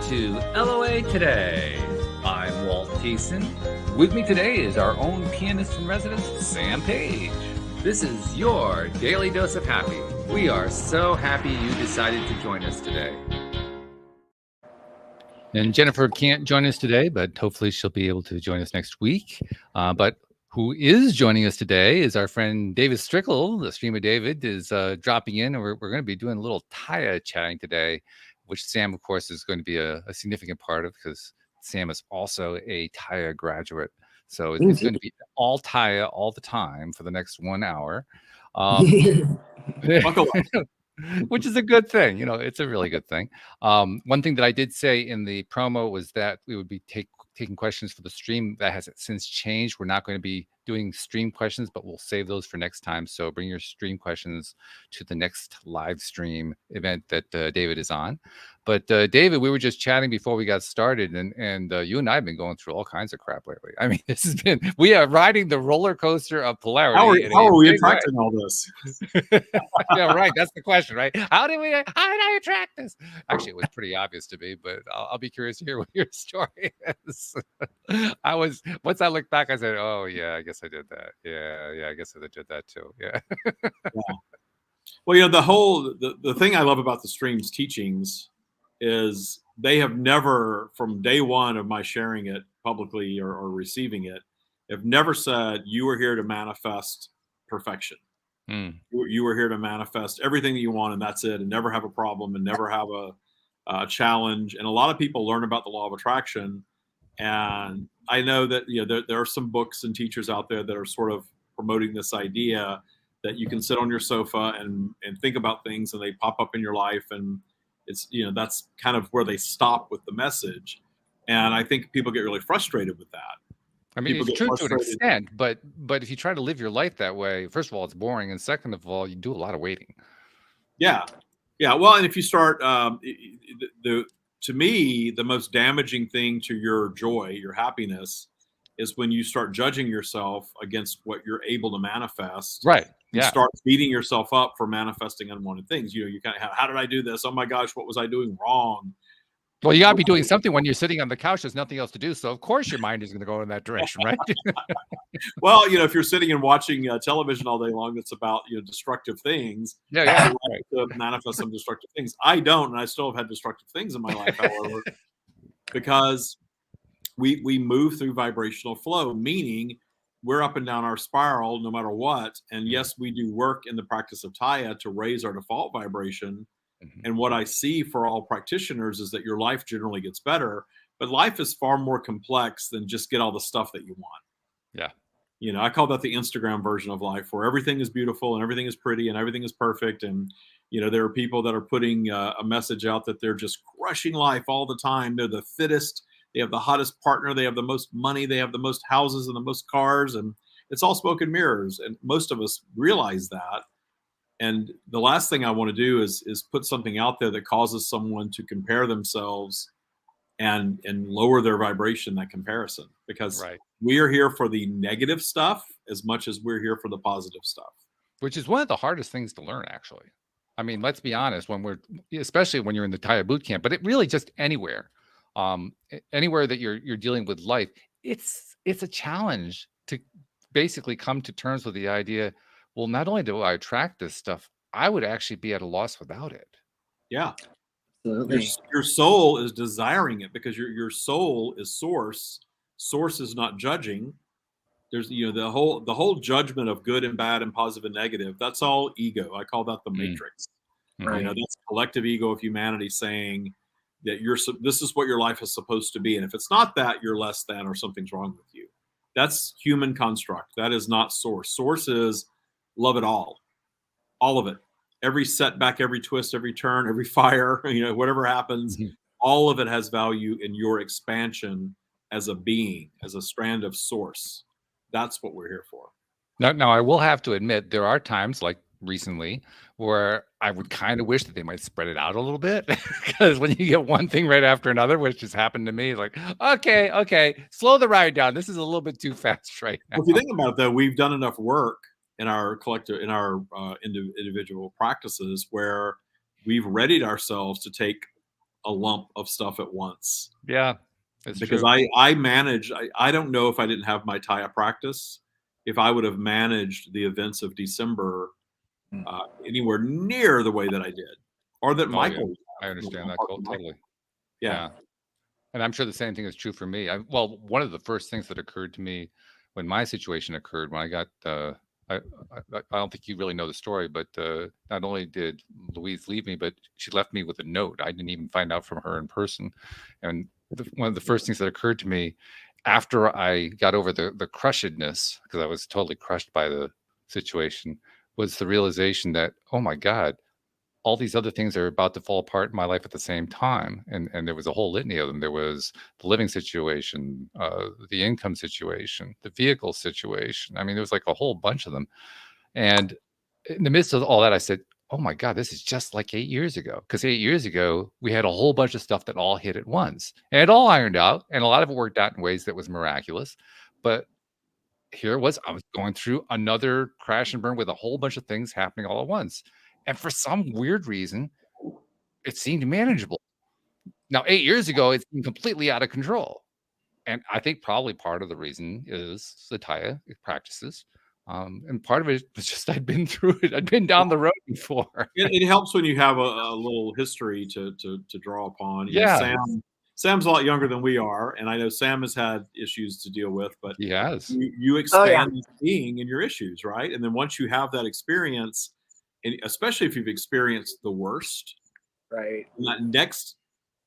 to LOA Today. I'm Walt Thiessen. With me today is our own pianist in residence, Sam Page. This is your daily dose of happy. We are so happy you decided to join us today. And Jennifer can't join us today, but hopefully she'll be able to join us next week. But who is joining us today is our friend David Strickel. The streamer David is dropping in, and we're going to be doing a little Taya chatting today, which Sam, of course, is going to be a significant part of because Sam is also a Taya graduate. So it's going to be all Taya all the time for the next 1 hour. Which is a good thing. It's a really good thing. One thing that I did say in the promo was that we would be taking questions for the stream. That has since changed. We're not going to be doing stream questions, but we'll save those for next time. So bring your stream questions to the next live stream event that David is on. But David, we were just chatting before we got started, and you and I have been going through all kinds of crap lately. I mean, we are riding the roller coaster of polarity. How are we attracting all this? Yeah, right. That's the question, right? How did I attract this? Actually, it was pretty obvious to me, but I'll be curious to hear what your story is. Once I looked back, I said, "Oh yeah, I guess I did that. Yeah, I guess I did that too. Yeah." Well, the thing I love about the stream's teachings is they have never, from day one of my sharing it publicly or receiving it, have never said you are here to manifest perfection. You were here to manifest everything that you want, and that's it, and never have a problem, and never have a challenge. And a lot of people learn about the law of attraction, and I know that there are some books and teachers out there that are sort of promoting this idea that you can sit on your sofa and think about things, and they pop up in your life, and it's that's kind of where they stop with the message. And I think people get really frustrated with that. I mean, it's true to an extent, but if you try to live your life that way, first of all, it's boring, and second of all, you do a lot of waiting. Yeah. Well, and if you start, to me, the most damaging thing to your joy, your happiness, is when you start judging yourself against what you're able to manifest. Right. You start beating yourself up for manifesting unwanted things. You kind of, how did I do this? Oh my gosh, what was I doing wrong? Well, you got to be doing something when you're sitting on the couch. There's nothing else to do. So, of course, your mind is going to go in that direction, right? Well, if you're sitting and watching television all day long that's about destructive things, right. To manifest some destructive things. I don't, and I still have had destructive things in my life, however, because we move through vibrational flow, meaning we're up and down our spiral no matter what. And yes, we do work in the practice of Taya to raise our default vibration. And what I see for all practitioners is that your life generally gets better, but life is far more complex than just get all the stuff that you want. Yeah. I call that the Instagram version of life, where everything is beautiful and everything is pretty and everything is perfect. And, there are people that are putting a message out that they're just crushing life all the time. They're the fittest. They have the hottest partner. They have the most money. They have the most houses and the most cars. And it's all smoke and mirrors. And most of us realize that. And the last thing I want to do is put something out there that causes someone to compare themselves and lower their vibration, that comparison, because we are here for the negative stuff as much as we're here for the positive stuff. Which is one of the hardest things to learn, actually. I mean, let's be honest, especially when you're in the Taya boot camp, but it really just anywhere that you're dealing with life, it's a challenge to basically come to terms with the idea, well, not only do I attract this stuff, I would actually be at a loss without it. Yeah. Absolutely. Your soul is desiring it because your soul is source. Source is not judging. There's the whole judgment of good and bad and positive and negative. That's all ego. I call that the matrix. Right. That's collective ego of humanity saying that this is what your life is supposed to be, and if it's not that, you're less than or something's wrong with you. That's human construct. That is not source. Source is love it all of it. Every setback, every twist, every turn, every fire, whatever happens, all of it has value in your expansion as a being, as a strand of source. That's what we're here for. Now, I will have to admit, there are times like recently where I would kind of wish that they might spread it out a little bit, because when you get one thing right after another, which has happened to me, like, okay, slow the ride down. This is a little bit too fast right now. Well, if you think about it, though, we've done enough work in our collective, in our individual practices where we've readied ourselves to take a lump of stuff at once. Yeah, it's Because true. I manage, I don't know if I didn't have my Taya practice, if I would have managed the events of December anywhere near the way that I did, or that Oh yeah, Michael would I have, understand that Michael. totally. Yeah. Yeah. And I'm sure the same thing is true for me. Well, one of the first things that occurred to me when my situation occurred, when I got, I, I don't think you really know the story, but not only did Louise leave me, but she left me with a note. I didn't even find out from her in person. And one of the first things that occurred to me after I got over the crushedness, because I was totally crushed by the situation, was the realization that, oh my God, all these other things are about to fall apart in my life at the same time. And there was a whole litany of them. There was the living situation, the income situation, the vehicle situation. I mean, there was like a whole bunch of them. And in the midst of all that, I said, oh my God, this is just like 8 years ago. Because 8 years ago, we had a whole bunch of stuff that all hit at once. And it all ironed out. And a lot of it worked out in ways that was miraculous. But here it was, I was going through another crash and burn with a whole bunch of things happening all at once. And for some weird reason, it seemed manageable. Now, 8 years ago, it seemed completely out of control, and I think probably part of the reason is the Taya practices, and part of it was just I'd been through it. I'd been down the road before. It helps when you have a little history to draw upon. You know, Yeah, Sam's a lot younger than we are, and I know Sam has had issues to deal with, but he has. you expand this being in your issues, right? And then once you have that experience, and especially if you've experienced the worst, right, that next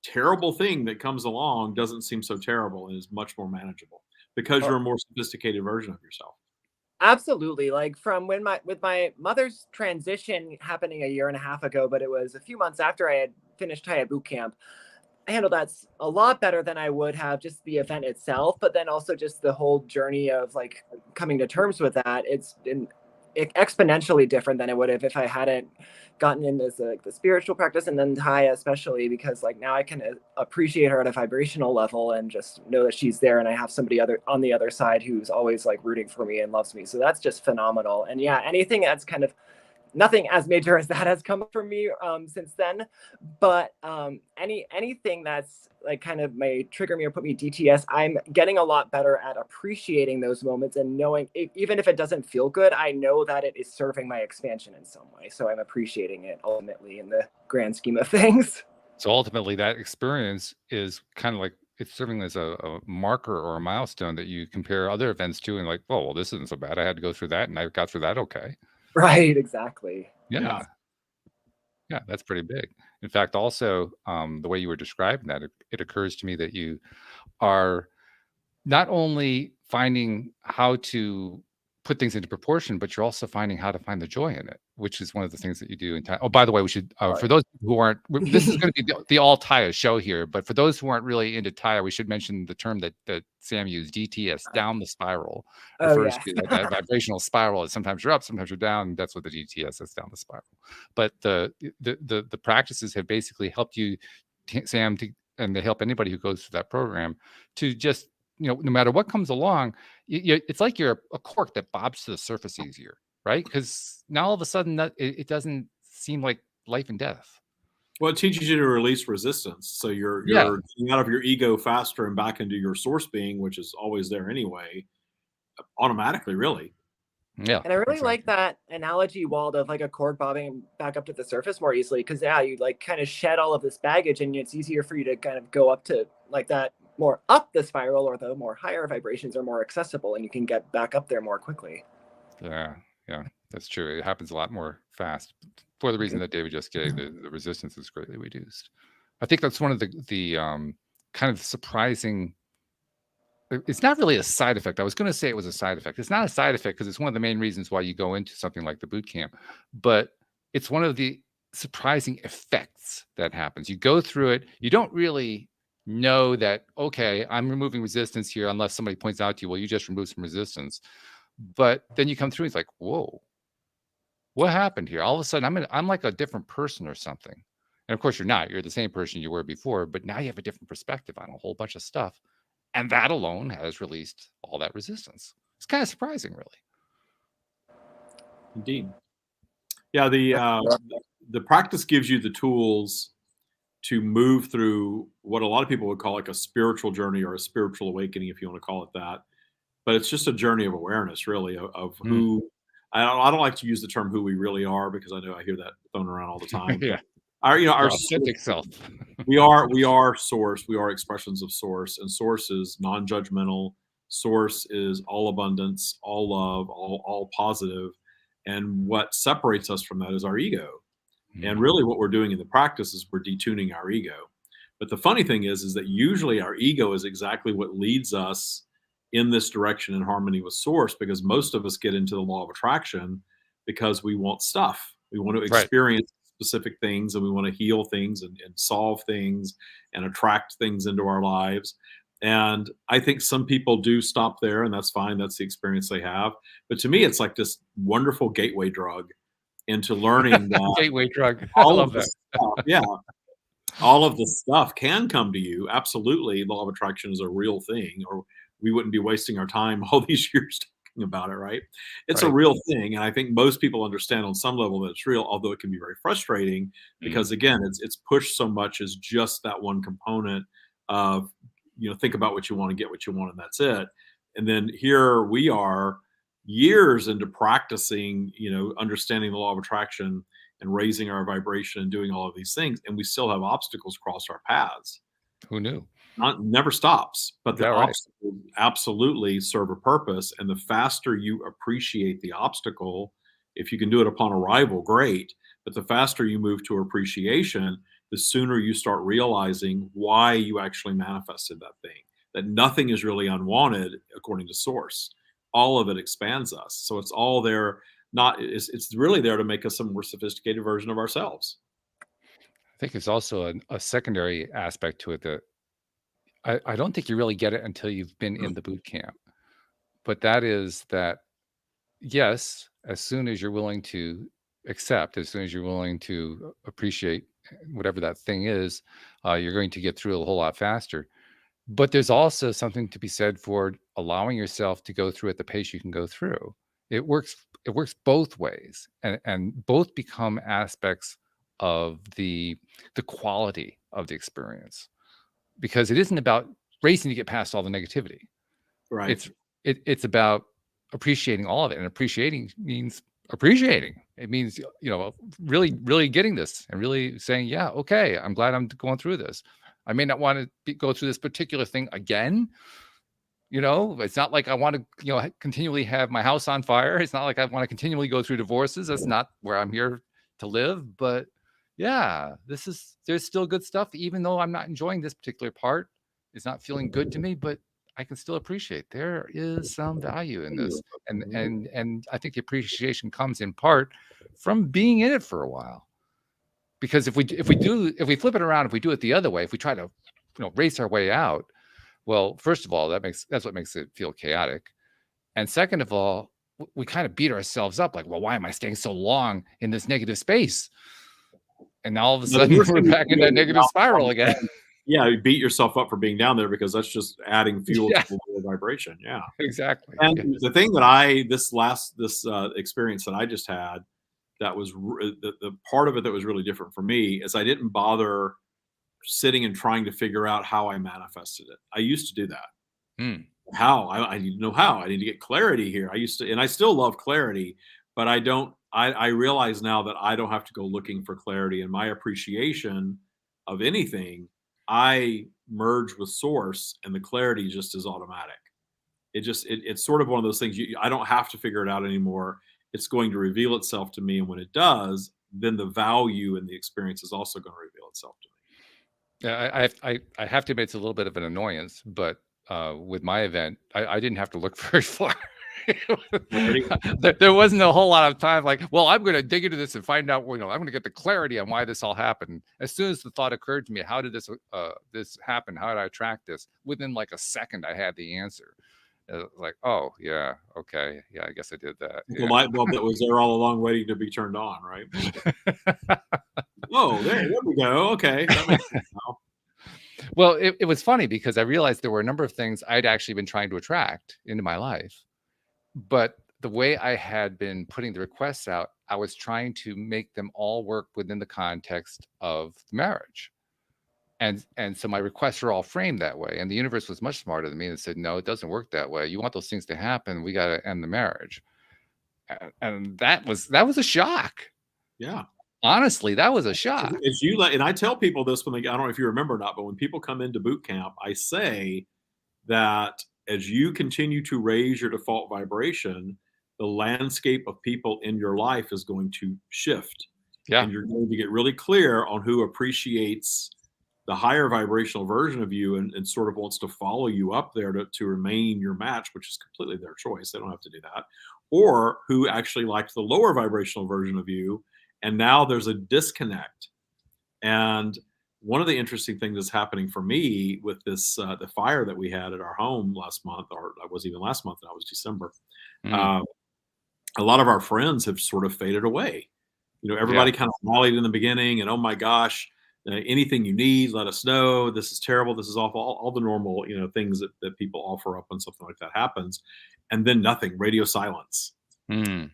terrible thing that comes along doesn't seem so terrible and is much more manageable because you're a more sophisticated version of yourself. absolutely. Like from when with my mother's transition happening a year and a half ago, but it was a few months after I had finished Taya boot camp. I handled that a lot better than I would have just the event itself, but then also just the whole journey of like coming to terms with that. It's been exponentially different than it would have if I hadn't gotten into like the spiritual practice, and then Taya especially, because like now I can appreciate her at a vibrational level and just know that she's there, and I have somebody other on the other side who's always like rooting for me and loves me. So that's just phenomenal. And yeah, anything that's kind of nothing as major as that has come from me since then, but anything that's like kind of may trigger me or put me DTS, I'm getting a lot better at appreciating those moments and knowing even if it doesn't feel good, I know that it is serving my expansion in some way, so I'm appreciating it ultimately in the grand scheme of things. So ultimately, that experience is kind of like it's serving as a marker or a milestone that you compare other events to, and like, oh, well, this isn't so bad. I had to go through that, and I got through that okay. Right, exactly. Yeah. Yeah, that's pretty big. In fact, also, the way you were describing that, it occurs to me that you are not only finding how to put things into proportion, but you're also finding how to find the joy in it, which is one of the things that you do in time. Oh, by the way, we should, for those who aren't, this is going to be the all Taya show here, but for those who aren't really into Taya, we should mention the term that Sam used, DTS, down the spiral, refers to that vibrational spiral. Sometimes you're up, sometimes you're down. That's what the DTS is, down the spiral. But the practices have basically helped you, Sam, and they help anybody who goes through that program to just, no matter what comes along, it's like you're a cork that bobs to the surface easier, right? Because now all of a sudden that it doesn't seem like life and death. Well, it teaches you to release resistance, so you're getting out of your ego faster and back into your source being, which is always there anyway, automatically, really. Yeah. And I really like that analogy, Wald, of like a cork bobbing back up to the surface more easily, because you like kind of shed all of this baggage, and it's easier for you to kind of go up to like that more up the spiral, or the more higher vibrations are more accessible, and you can get back up there more quickly. Yeah, that's true. It happens a lot more fast for the reason that David just gave. The resistance is greatly reduced. I think that's one of the kind of surprising. It's not really a side effect. I was going to say it was a side effect. It's not a side effect because it's one of the main reasons why you go into something like the boot camp, but it's one of the surprising effects that happens. You go through it. You don't really know that, okay, I'm removing resistance here, unless somebody points out to you, well, you just removed some resistance. But then you come through, it's like, whoa, what happened here? All of a sudden, I'm like a different person or something. And of course, you're not. You're the same person you were before, but now you have a different perspective on a whole bunch of stuff. And that alone has released all that resistance. It's kind of surprising, really. Indeed. Yeah, the practice gives you the tools to move through what a lot of people would call like a spiritual journey or a spiritual awakening, if you want to call it that. But it's just a journey of awareness, really, of Mm. who. I don't like to use the term "who we really are" because I know I hear that thrown around all the time. Yeah. Our, our Your authentic self. we are source. We are expressions of source, and source is non-judgmental. Source is all abundance, all love, all positive. And what separates us from that is our ego. And really, what we're doing in the practice is we're detuning our ego. But the funny thing is that usually our ego is exactly what leads us in this direction in harmony with source, because most of us get into the law of attraction because we want stuff. We want to Right. experience specific things, and we want to heal things and solve things and attract things into our lives. And I think some people do stop there, and that's fine. That's the experience they have. But to me, it's like this wonderful gateway drug into learning that Gateway drug. I all love of the that. stuff, yeah, all of the stuff can come to you. Absolutely, law of attraction is a real thing, or we wouldn't be wasting our time all these years talking about it, right? It's a Right. real thing, and I think most people understand on some level that it's real, although it can be very frustrating because again, it's pushed so much as just that one component of, think about what you want to get what you want, and that's it. And then here we are years into practicing, understanding the law of attraction and raising our vibration and doing all of these things, and we still have obstacles cross our paths. Who knew? Never stops, but the Yeah, right. obstacles absolutely serve a purpose. And the faster you appreciate the obstacle, if you can do it upon arrival, great. But the faster you move to appreciation, the sooner you start realizing why you actually manifested that thing. That nothing is really unwanted according to source. All of it expands us. So it's all there. It's really there to make us a more sophisticated version of ourselves. I think it's also a secondary aspect to it that I don't think you really get it until you've been in the boot camp. But that is that, yes, as soon as you're willing to accept, as soon as you're willing to appreciate whatever that thing is, you're going to get through a whole lot faster. But there's also something to be said for allowing yourself to go through at the pace you can go through. It works both ways, and both become aspects of the quality of the experience, because it isn't about racing to get past all the negativity. Right. It's about appreciating all of it, and appreciating means appreciating. It means, really, really getting this and really saying, yeah, okay, I'm glad I'm going through this. I may not want to go through this particular thing again. It's not like I want to, continually have my house on fire. It's not like I want to continually go through divorces. That's not where I'm here to live. But yeah, there's still good stuff, even though I'm not enjoying this particular part. It's not feeling good to me, but I can still appreciate there is some value in this. And I think the appreciation comes in part from being in it for a while. Because if we flip it around, if we do it the other way, if we try to, race our way out, well, first of all, that's what makes it feel chaotic. And second of all, we kind of beat ourselves up like, well, why am I staying so long in this negative space? And now all of a sudden we're back in that negative spiral again. Yeah, you beat yourself up for being down there because that's just adding fuel to the low vibration. Yeah, exactly. And the thing that this experience that I just had, that was the part of it that was really different for me is I didn't bother sitting and trying to figure out how I manifested it. I used to do that. How? I need to know how. I need to get clarity here. I used to, and I still love clarity, but I don't. I realize now that I don't have to go looking for clarity. And my appreciation of anything, I merge with source, and the clarity just is automatic. It's sort of one of those things. I don't have to figure it out anymore. It's going to reveal itself to me, and when it does, then the value in the experience is also going to reveal itself to me. Yeah, I have to admit it's a little bit of an annoyance, but with my event, I didn't have to look very far. There wasn't a whole lot of time like, well, I'm going to dig into this and find out, I'm going to get the clarity on why this all happened. As soon as the thought occurred to me, how did this happen? How did I track this? Within like a second, I had the answer. Like, oh yeah, okay, yeah, I guess I did that. The light bulb that was there all along waiting to be turned on, right? Oh, there we go. Okay, that makes sense now. Well, it was funny because I realized there were a number of things I'd actually been trying to attract into my life, but the way I had been putting the requests out, I was trying to make them all work within the context of marriage. And so my requests are all framed that way. And the universe was much smarter than me and said, no, it doesn't work that way. You want those things to happen, we got to end the marriage. And that was a shock. Yeah. Honestly, that was a shock. As you and I tell people this when I don't know if you remember or not, but when people come into boot camp, I say that as you continue to raise your default vibration, the landscape of people in your life is going to shift. Yeah. And you're going to get really clear on who appreciates the higher vibrational version of you and sort of wants to follow you up there to remain your match, which is completely their choice. They don't have to do that. Or who actually liked the lower vibrational version of you. And now there's a disconnect. And one of the interesting things that's happening for me with this, the fire that we had at our home last month, or it wasn't even last month, that was December. A lot of our friends have sort of faded away. You know, everybody kind of rallied in the beginning and, oh my gosh, anything you need, let us know. This is terrible. This is awful. All the normal, you know, things that people offer up when something like that happens. And then nothing, radio silence. And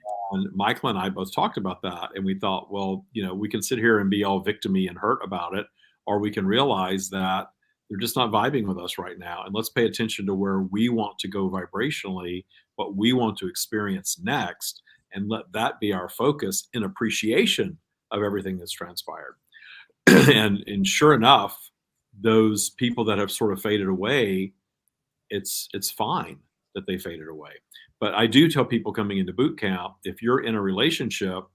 Michael and I both talked about that. And we thought, well, you know, we can sit here and be all victim-y and hurt about it, or we can realize that they're just not vibing with us right now. And let's pay attention to where we want to go vibrationally, what we want to experience next, and let that be our focus in appreciation of everything that's transpired. and sure enough, those people that have sort of faded away, it's fine that they faded away. But I do tell people coming into boot camp, if you're in a relationship,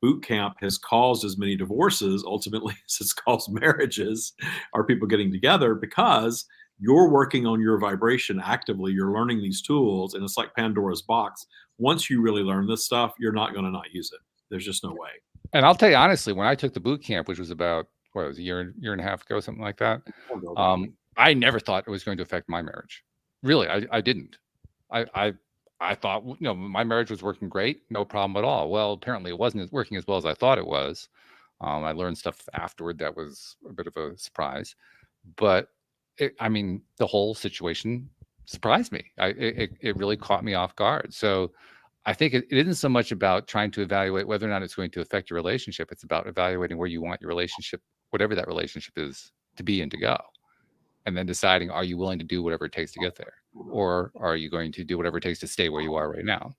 boot camp has caused as many divorces ultimately as it's caused marriages, or people getting together, because you're working on your vibration actively. You're learning these tools, and it's like Pandora's box. Once you really learn this stuff, you're not going to not use it. There's just no way. And I'll tell you honestly, when I took the boot camp, which was about, what, it was a year and a half ago, something like that, I never thought it was going to affect my marriage. Really, I didn't. I thought, you know, my marriage was working great, no problem at all. Well, apparently it wasn't working as well as I thought it was. I learned stuff afterward that was a bit of a surprise, but I mean, the whole situation surprised me. It really caught me off guard. So I think it isn't so much about trying to evaluate whether or not it's going to affect your relationship. It's about evaluating where you want your relationship, whatever that relationship is, to be and to go. And then deciding, are you willing to do whatever it takes to get there? Or are you going to do whatever it takes to stay where you are right now?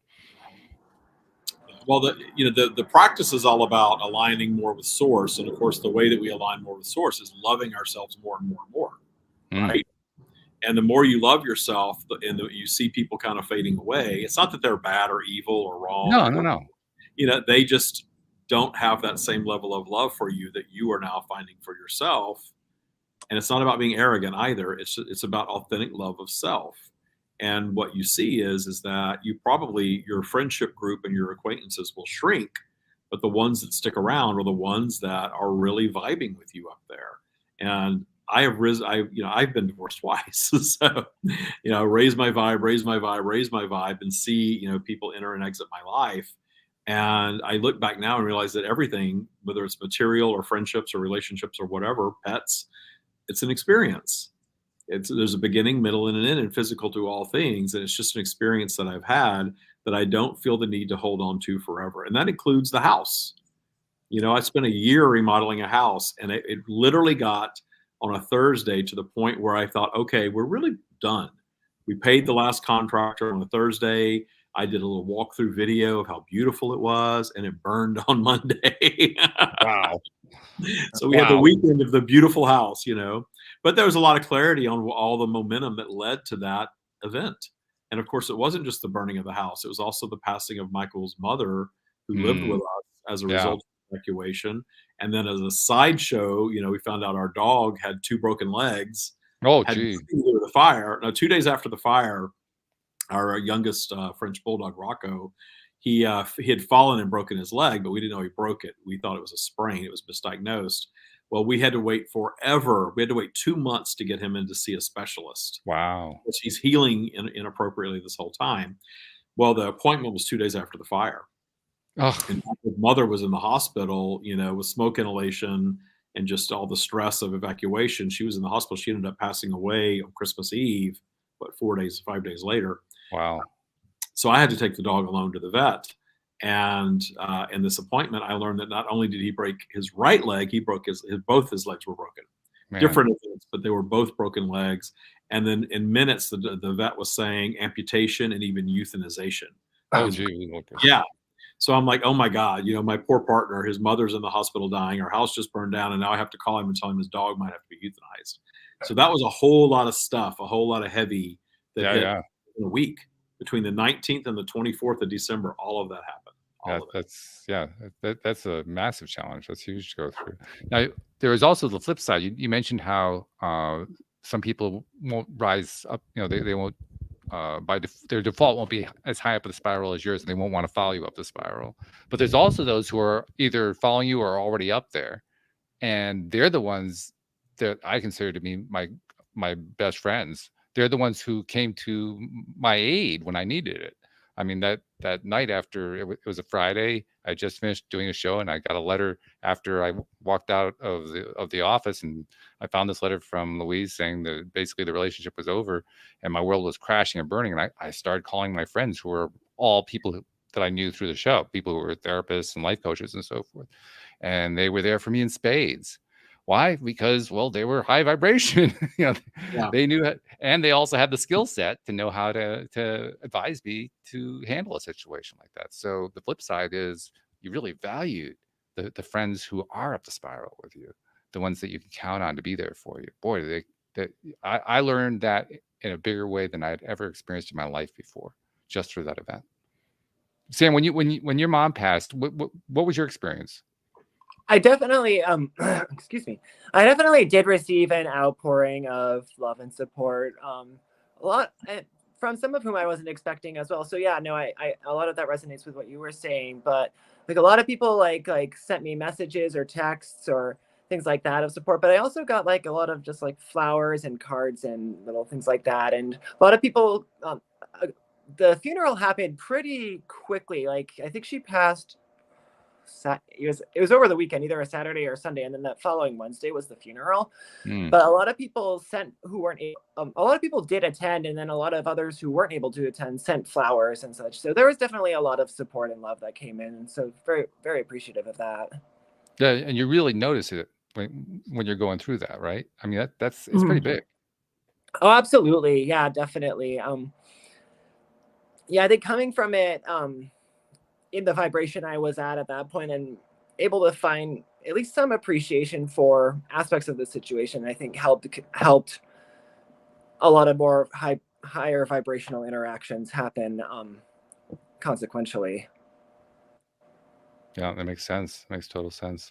Well, the practice is all about aligning more with source. And of course, the way that we align more with source is loving ourselves more and more and more. Right. And the more you love yourself and you see people kind of fading away, it's not that they're bad or evil or wrong. No. You know, they just don't have that same level of love for you that you are now finding for yourself. And it's not about being arrogant either. It's about authentic love of self. And what you see is that your friendship group and your acquaintances will shrink, but the ones that stick around are the ones that are really vibing with you up there. And I've been divorced twice. So, you know, raise my vibe, and see, you know, people enter and exit my life. And I look back now and realize that everything, whether it's material or friendships or relationships or whatever, pets, it's an experience. There's a beginning, middle, and an end, and physical to all things. And it's just an experience that I've had that I don't feel the need to hold on to forever. And that includes the house. You know, I spent a year remodeling a house, and it literally got on a Thursday to the point where I thought, okay, we're really done. We paid the last contractor on a Thursday. I did a little walkthrough video of how beautiful it was, and it burned on Monday. Wow. So we had the weekend of the beautiful house, you know, but there was a lot of clarity on all the momentum that led to that event. And of course, it wasn't just the burning of the house. It was also the passing of Michael's mother, who lived with us as a result of evacuation. And then as a sideshow, you know, we found out our dog had 2 broken legs. Oh, gee. The fire. Now, 2 days after the fire, our youngest French bulldog, Rocco, he had fallen and broken his leg, but we didn't know he broke it. We thought it was a sprain. It was misdiagnosed. Well, we had to wait forever. We had to wait 2 months to get him in to see a specialist. Wow. Because he's healing inappropriately this whole time. Well, the appointment was 2 days after the fire. Oh. And his mother was in the hospital, you know, with smoke inhalation and just all the stress of evacuation. She was in the hospital. She ended up passing away on Christmas Eve, 5 days later. Wow. So I had to take the dog alone to the vet. And in this appointment, I learned that not only did he break his right leg, he broke both his legs were broken. different events, but they were both broken legs. And then in minutes, the vet was saying amputation and even euthanization. Oh, gee. Yeah. So I'm like, oh my God, my poor partner, his mother's in the hospital dying, our house just burned down, and now I have to call him and tell him his dog might have to be euthanized. So that was a whole lot of stuff, a whole lot of heavy that hit in a week. Between the 19th and the 24th of December, all of that happened. That's a massive challenge. That's huge to go through. Now, there is also the flip side. You mentioned how some people won't rise up. They won't their default won't be as high up the spiral as yours, and they won't want to follow you up the spiral. But there's also those who are either following you or are already up there, and they're the ones that I consider to be my best friends. They're the ones who came to my aid when I needed it. I mean, that night after it was a Friday, I just finished doing a show, and I got a letter after I walked out of the office, and I found this letter from Louise saying that basically the relationship was over and my world was crashing and burning. And I started calling my friends, who were all people that I knew through the show, people who were therapists and life coaches and so forth. And they were there for me in spades. Why? Because, well, they were high vibration. They knew it, and they also had the skill set to know how to advise me to handle a situation like that. So the flip side is you really valued the friends who are up the spiral with you, the ones that you can count on to be there for you. Boy, I learned that in a bigger way than I'd ever experienced in my life before, just through that event. Sam, when your mom passed, what was your experience? I definitely, excuse me. I definitely did receive an outpouring of love and support. A lot from some of whom I wasn't expecting as well. So yeah, no, I a lot of that resonates with what you were saying. But like a lot of people like sent me messages or texts or things like that of support. But I also got like a lot of just like flowers and cards and little things like that. And a lot of people. The funeral happened pretty quickly. Like I think she passed. It was over the weekend, either a Saturday or Sunday, and then that following Wednesday was the funeral. But a lot of people a lot of people did attend, and then a lot of others who weren't able to attend sent flowers and such. So there was definitely a lot of support and love that came in, and so very, very appreciative of that. Yeah, and you really notice it when you're going through that, right? I mean, it's pretty big. Oh, absolutely, yeah, definitely. Yeah, I think coming from it, in the vibration I was at that point, and able to find at least some appreciation for aspects of the situation, I think helped a lot of more higher vibrational interactions happen consequentially. Yeah, that makes sense. Makes total sense.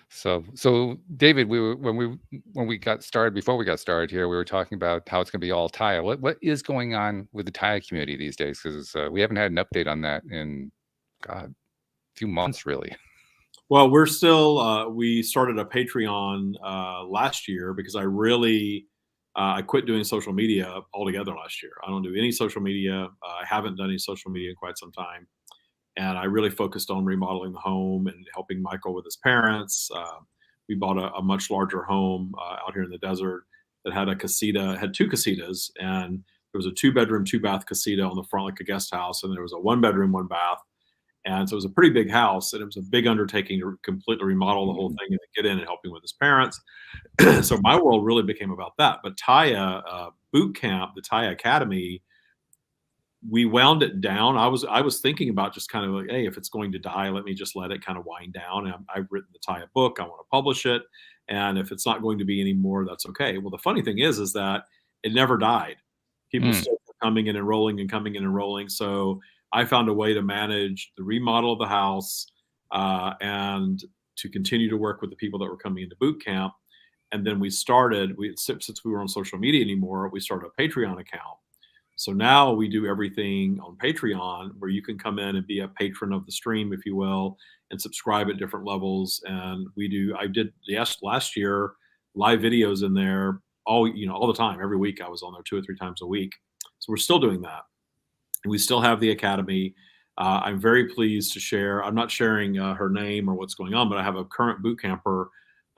So David, when we got started, before we got started here, we were talking about how it's going to be all Taya. What is going on with the Taya community these days? Because we haven't had an update on that in a few months, really. Well, we're still, we started a Patreon last year because I quit doing social media altogether last year. I don't do any social media. I haven't done any social media in quite some time. And I really focused on remodeling the home and helping Michael with his parents. We bought a much larger home out here in the desert that had had two casitas, and there was a 2-bedroom, 2-bath casita on the front, like a guest house. And there was a 1-bedroom, 1-bath. And so it was a pretty big house, and it was a big undertaking to completely remodel the whole thing and get in and helping with his parents. So my world really became about that. But Taya boot camp, the Taya Academy, we wound it down. I was thinking about just kind of like, hey, if it's going to die, let me just let it kind of wind down. And I've written the Taya book. I want to publish it. And if it's not going to be anymore, that's okay. Well, the funny thing is that it never died. People still coming in and rolling and coming in and rolling. So I found a way to manage the remodel of the house and to continue to work with the people that were coming into boot camp. And then since we were on social media anymore, we started a Patreon account. So now we do everything on Patreon, where you can come in and be a patron of the stream, if you will, and subscribe at different levels. And I did last year live videos in there all the time. Every week I was on there 2 or 3 times a week. So we're still doing that. We still have the Academy. I'm very pleased to share. I'm not sharing her name or what's going on, but I have a current boot camper.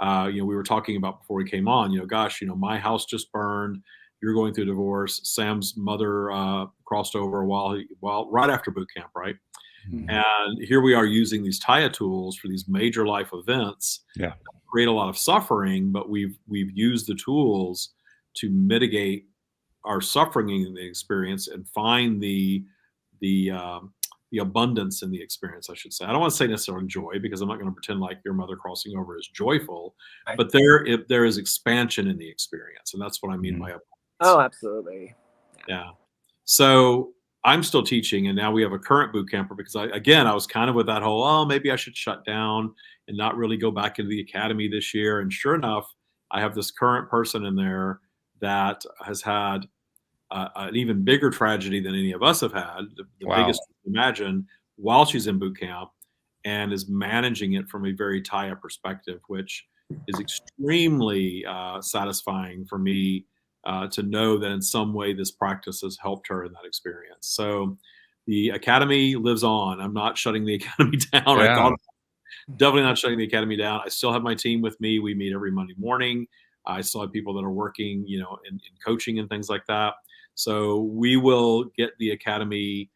We were talking about before we came on, my house just burned. You're going through a divorce. Sam's mother crossed over right after boot camp, right? Mm-hmm. And here we are using these Taya tools for these major life events. Yeah. create a lot of suffering, but we've used the tools to mitigate our suffering in the experience and find the abundance in the experience, I should say. I don't want to say necessarily joy, because I'm not going to pretend like your mother crossing over is joyful, Right. but there is expansion in the experience, and that's what I mean by abundance. Oh, absolutely. Yeah. So I'm still teaching, and now we have a current boot camper, because I was kind of with that whole, oh, maybe I should shut down and not really go back into the academy this year. And sure enough, I have this current person in there that has had an even bigger tragedy than any of us have had, the Wow. biggest you can imagine, while she's in boot camp, and is managing it from a very Taya perspective, which is extremely satisfying for me to know that in some way this practice has helped her in that experience. So the academy lives on. I'm not shutting the academy down. Yeah. I thought definitely not shutting the academy down. I still have my team with me. We meet every Monday morning. I still have people that are working, in coaching and things like that. So we will get the academy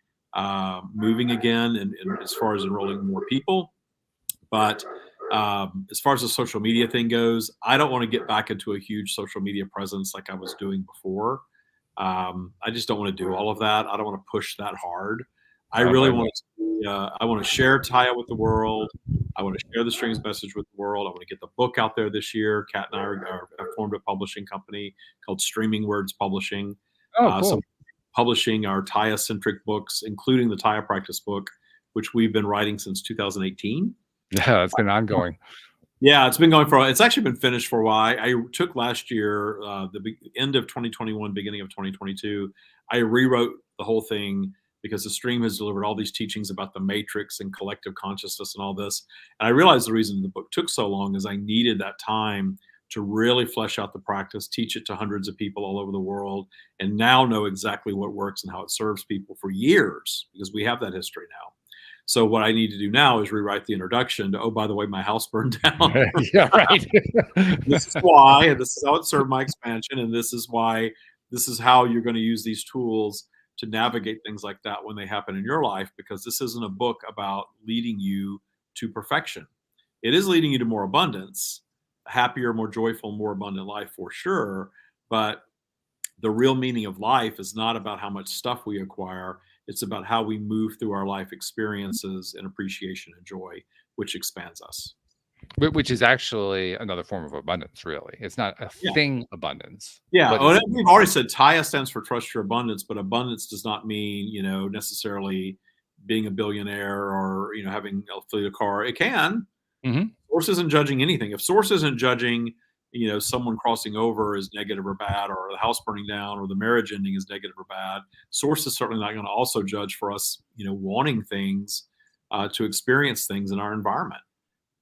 moving again, and as far as enrolling more people. But as far as the social media thing goes, I don't want to get back into a huge social media presence like I was doing before. I just don't want to do all of that. I don't want to push that hard. I really want to. I want to share Taya with the world. I want to share the strings message with the world. I want to get the book out there this year. Kat and I have formed a publishing company called Streaming Words Publishing. Oh, cool. So publishing our Taya-centric books, including the Taya Practice book, which we've been writing since 2018. Yeah, it's been ongoing. Yeah, it's been going for. It's actually been finished for a while. I took last year, the end of 2021, beginning of 2022. I rewrote the whole thing because the stream has delivered all these teachings about the matrix and collective consciousness and all this. And I realized the reason the book took so long is I needed that time to really flesh out the practice, teach it to hundreds of people all over the world, and now know exactly what works and how it serves people for years, because we have that history now. So what I need to do now is rewrite the introduction to, oh, by the way, my house burned down. Yeah, right. This is why, and this is how it served my expansion, and this is how you're going to use these tools to navigate things like that when they happen in your life, because this isn't a book about leading you to perfection. It is leading you to more abundance, a happier, more joyful, more abundant life for sure. But the real meaning of life is not about how much stuff we acquire. It's about how we move through our life experiences and appreciation and joy, which expands us. Which is actually another form of abundance, really. It's not a thing abundance. Yeah. Well, we've already said Taya stands for trust your abundance, but abundance does not mean, necessarily being a billionaire or, having a fleet of car. It can. Mm-hmm. Source isn't judging anything. If Source isn't judging, someone crossing over is negative or bad, or the house burning down, or the marriage ending is negative or bad, Source is certainly not going to also judge for us, wanting things to experience things in our environment.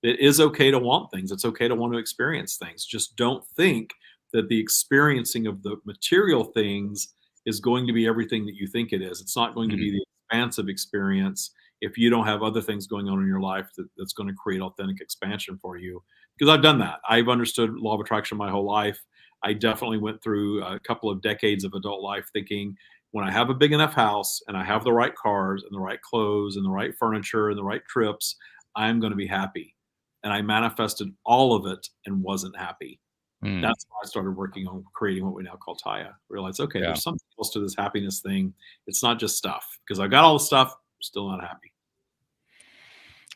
It is okay to want things. It's okay to want to experience things. Just don't think that the experiencing of the material things is going to be everything that you think it is. It's not going to be the expansive experience if you don't have other things going on in your life that's going to create authentic expansion for you. Because I've done that. I've understood law of attraction my whole life. I definitely went through a couple of decades of adult life thinking, when I have a big enough house and I have the right cars and the right clothes and the right furniture and the right trips, I'm going to be happy. And I manifested all of it and wasn't happy. That's why I started working on creating what we now call Taya. Realized, okay, there's something else to this happiness thing. It's not just stuff, because I've got all the stuff, still not happy.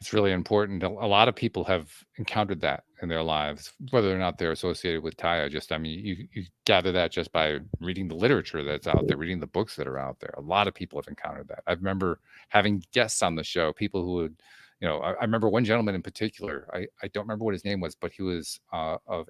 It's really important. A lot of people have encountered that in their lives, whether or not they're associated with Taya. You gather that just by reading the literature that's out there, reading the books that are out there. A lot of people have encountered that. I remember having guests on the show, people who would, I remember one gentleman in particular. I don't remember what his name was, but he was of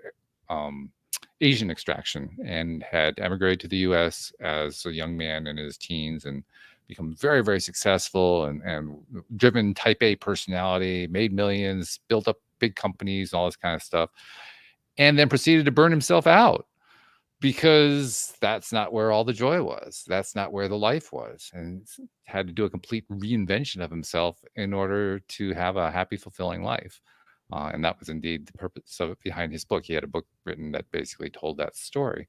Asian extraction and had emigrated to the U.S. as a young man in his teens and become very, very successful and driven type A personality, made millions, built up big companies, all this kind of stuff, and then proceeded to burn himself out because that's not where all the joy was. That's not where the life was, and had to do a complete reinvention of himself in order to have a happy, fulfilling life. And that was indeed the purpose of it behind his book. He had a book written that basically told that story.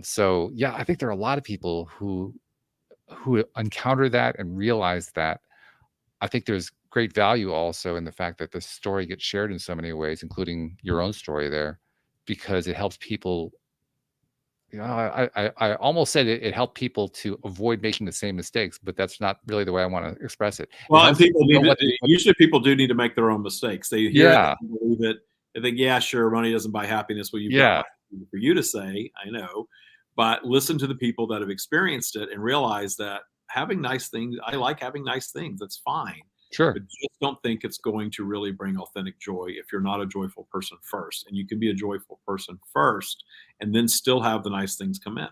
So yeah, I think there are a lot of people who encounter that and realize that. I think there's great value also in the fact that the story gets shared in so many ways, including your own story there, because it helps people. I almost said it helped people to avoid making the same mistakes, but that's not really the way I want to express it. It Well, and helps people people know need what to, usually people do need to make their own mistakes. They hear it, yeah, they believe it, they think, yeah, sure, money doesn't buy happiness. Well, you've got yeah, nothing for you to say, I know, but listen to the people that have experienced it and realize that having nice things, I like having nice things. That's fine. sure. But just don't think it's going to really bring authentic joy if you're not a joyful person first. And you can be a joyful person first and then still have the nice things come in.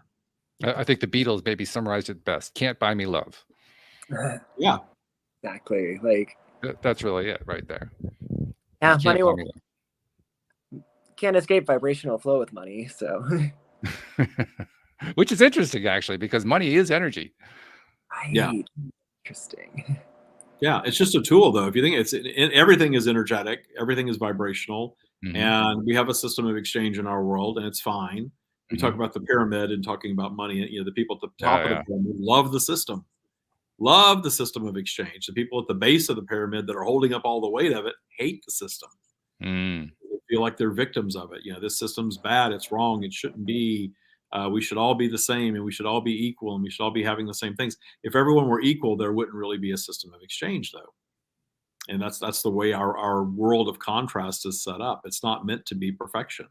I think the Beatles maybe summarized it best. Can't buy me love. Yeah. Exactly. Like, That's really it right there. yeah, You can't money buy will, me can't escape vibrational flow with money. So, love. Which is interesting, actually, because money is energy. Yeah. right. Interesting. Yeah, it's just a tool, though. If you think everything is energetic, everything is vibrational, Mhm, and we have a system of exchange in our world, and it's fine. We talk mhm. about the pyramid and talking about money. You know, the people at the top Yeah, of the yeah. pyramid love the system of exchange. The people at the base of the pyramid that are holding up all the weight of it hate the system. Mm, They feel like they're victims of it. You know, this system's bad. It's wrong. It shouldn't be. We should all be the same, and we should all be equal, and we should all be having the same things. If everyone were equal, there wouldn't really be a system of exchange, though. And that's the way our world of contrast is set up. It's not meant to be perfection.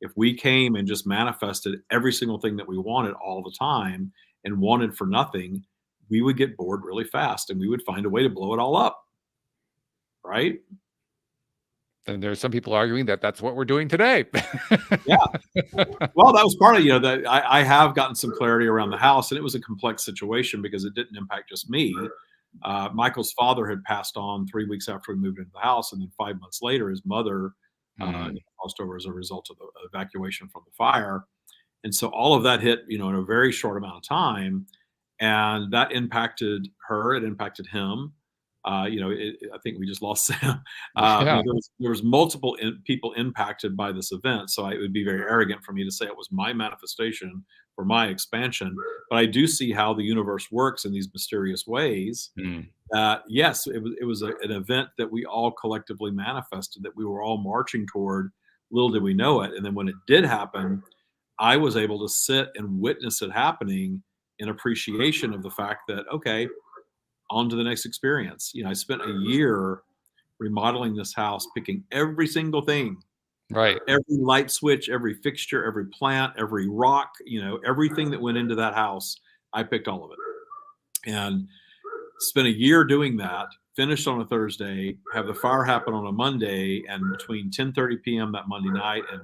If we came and just manifested every single thing that we wanted all the time and wanted for nothing, we would get bored really fast and we would find a way to blow it all up, right? and there's some people arguing that that's what we're doing today. Yeah. Well, that was part of, that I have gotten some clarity around the house, and it was a complex situation because it didn't impact just me. Michael's father had passed on 3 weeks after we moved into the house, and then 5 months later, his mother Mm, passed over as a result of the evacuation from the fire. And so all of that hit, in a very short amount of time, and that impacted her. It impacted him. I think we just lost Sam. yeah, There was multiple people impacted by this event, so it would be very arrogant for me to say it was my manifestation or my expansion. But I do see how the universe works in these mysterious ways. mm, Yes, it was an event that we all collectively manifested, that we were all marching toward. Little did we know it, and then when it did happen, I was able to sit and witness it happening in appreciation of the fact that, okay, on to the next experience. I spent a year remodeling this house, picking every single thing, right. every light switch, every fixture, every plant, every rock, everything that went into that house. I picked all of it and spent a year doing that. Finished on a Thursday, have the fire happen on a Monday, and between 10:30 p.m. that Monday night and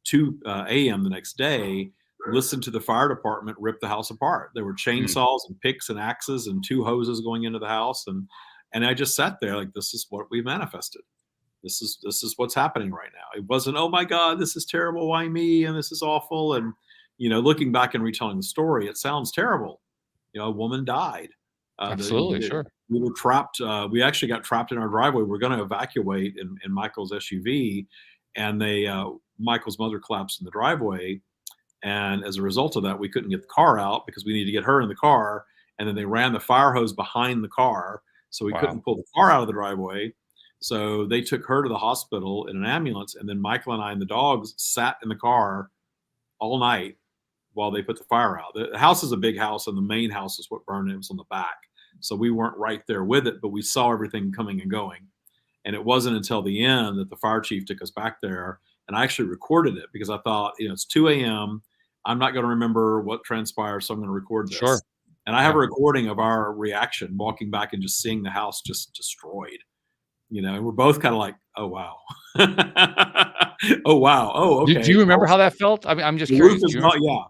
2 a.m. the next day, listened to the fire department rip the house apart. There were Mm, chainsaws and picks and axes and 2 hoses going into the house, and I just sat there like, this is what we manifested. This is what's happening right now. It wasn't, oh my God, this is terrible. Why me? And this is awful. And looking back and retelling the story, it sounds terrible. A woman died. absolutely, sure. We were trapped. We actually got trapped in our driveway. We're going to evacuate in Michael's SUV, and Michael's mother collapsed in the driveway. And as a result of that, we couldn't get the car out because we needed to get her in the car. And then they ran the fire hose behind the car, so we Wow. couldn't pull the car out of the driveway. So they took her to the hospital in an ambulance, and then Michael and I and the dogs sat in the car all night while they put the fire out. The house is a big house, and the main house is what burned. It was on the back, so we weren't right there with it, but we saw everything coming and going. And it wasn't until the end that the fire chief took us back there, and I actually recorded it because I thought, it's 2 a.m. I'm not going to remember what transpired, so I'm going to record this. Sure. And I have Yeah. a recording of our reaction, walking back and just seeing the house just destroyed. And we're both kind of like, oh wow, oh wow, oh Do okay. you remember how that felt? I mean, I'm just The curious. roof is not, yeah,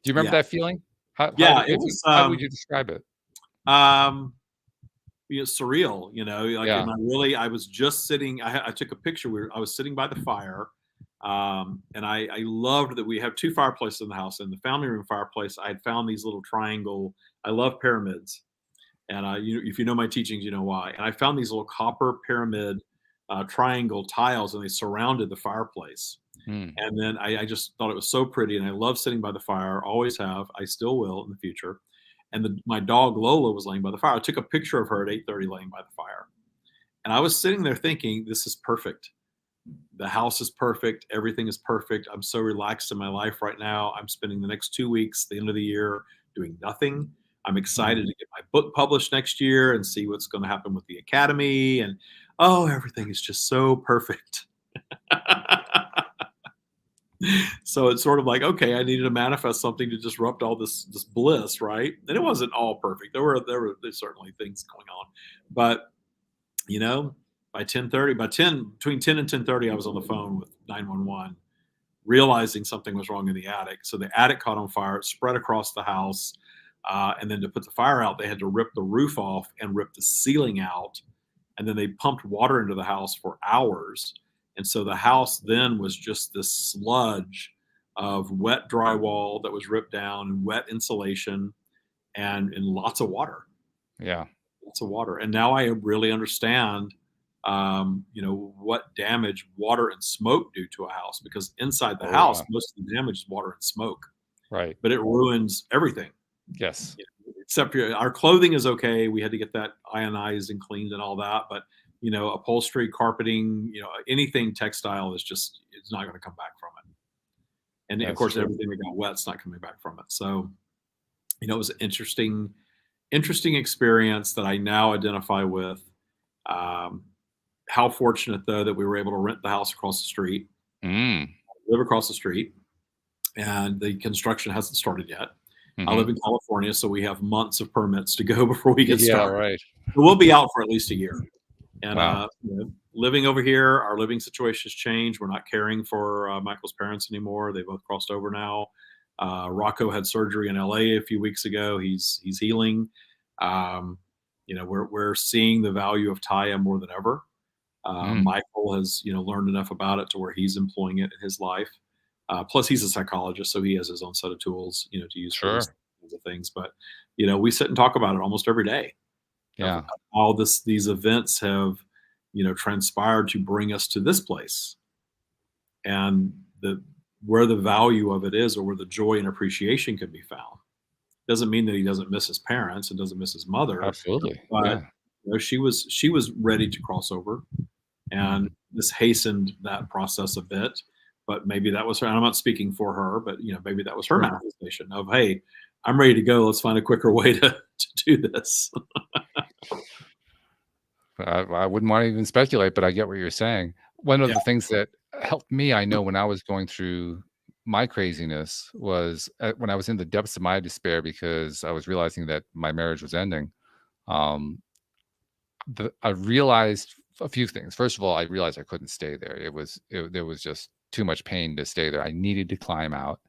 Do you remember yeah, that feeling? How yeah. if It was how would you describe it? surreal. Like, Yeah. I was just sitting. I took a picture. I was sitting by the fire, and I loved that we have 2 fireplaces in the house. In the family room fireplace, I had found these little triangle. I love pyramids. And if you know my teachings, you know why. And I found these little copper pyramid triangle tiles, and they surrounded the fireplace. Mm, And then I just thought it was so pretty, and I love sitting by the fire. Always have. I still will in the future. And my dog Lola was laying by the fire. I took a picture of her at 8:30 laying by the fire. And I was sitting there thinking, this is perfect. The house is perfect. Everything is perfect. I'm so relaxed in my life right now. I'm spending the next 2 weeks, the end of the year, doing nothing. I'm excited to get my book published next year and see what's going to happen with the academy. And oh, everything is just so perfect. So it's sort of like, okay, I needed to manifest something to disrupt all this bliss, right? And it wasn't all perfect. There's certainly things going on, but you know, by 10:30, between 10 and 10:30, I was on the phone with 911, realizing something was wrong in the attic. So the attic caught on fire. It spread across the house, and then to put the fire out, they had to rip the roof off and rip the ceiling out, and then they pumped water into the house for hours. And so the house then was just this sludge of wet drywall that was ripped down and wet insulation and lots of water. Yeah. Lots of water. And now I really understand, what damage water and smoke do to a house, because inside the house, Yeah. most of the damage is water and smoke, Right. but it ruins everything. Yes. Except our clothing is okay. We had to get that ionized and cleaned and all that. But, upholstery, carpeting, anything textile it's not going to come back from it. And of course, everything that got wet is not coming back from it. So, it was an interesting experience that I now identify with. How fortunate, though, that we were able to rent the house across the street, live across the street, and the construction hasn't started yet. I live in California, so we have months of permits to go before we get started. Right. But we'll be out for at least a year. And Wow. Living over here, our living situation has changed. We're not caring for Michael's parents anymore. They both crossed over now. Rocco had surgery in LA a few weeks ago. He's healing. We're seeing the value of Taya more than ever. Michael has learned enough about it to where he's employing it in his life. Plus, he's a psychologist, so he has his own set of tools to use for these kinds of things. But we sit and talk about it almost every day. Yeah. How these events have transpired to bring us to this place, and where the value of it is, or where the joy and appreciation can be found. Doesn't mean that he doesn't miss his parents and doesn't miss his mother. Absolutely. But she was ready to cross over, and this hastened that process a bit. But maybe that was her. And I'm not speaking for her, but maybe that was her manifestation of, hey, I'm ready to go. Let's find a quicker way to do this. I wouldn't want to even speculate, but I get what you're saying. One of the things that helped me, I know, when I was going through my craziness was when I was in the depths of my despair because I was realizing that my marriage was ending. I realized a few things. First of all, I realized I couldn't stay there. There was just too much pain to stay there. I needed to climb out.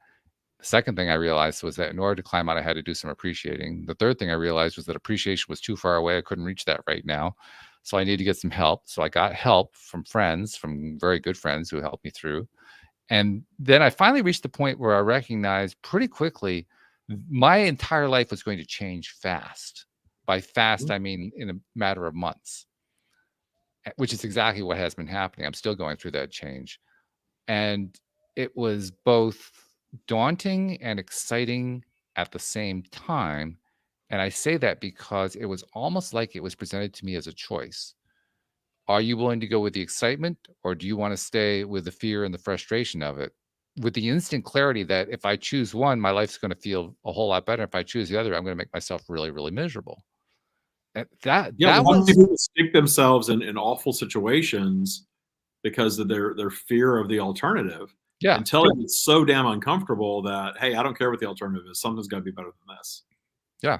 The second thing I realized was that in order to climb out, I had to do some appreciating. The third thing I realized was that appreciation was too far away. I couldn't reach that right now. So I needed to get some help. So I got help from friends, from very good friends who helped me through. And then I finally reached the point where I recognized pretty quickly my entire life was going to change fast. By fast, I mean in a matter of months, which is exactly what has been happening. I'm still going through that change. And it was both daunting and exciting at the same time. And I say that because it was almost like it was presented to me as a choice. Are you willing to go with the excitement, or do you want to stay with the fear and the frustration of it? With the instant clarity that if I choose one, my life's going to feel a whole lot better. If I choose the other, I'm going to make myself really, really miserable. And that was people stick themselves in awful situations because of their fear of the alternative. Until it's so damn uncomfortable that, hey, I don't care what the alternative is. Something's got to be better than this. Yeah.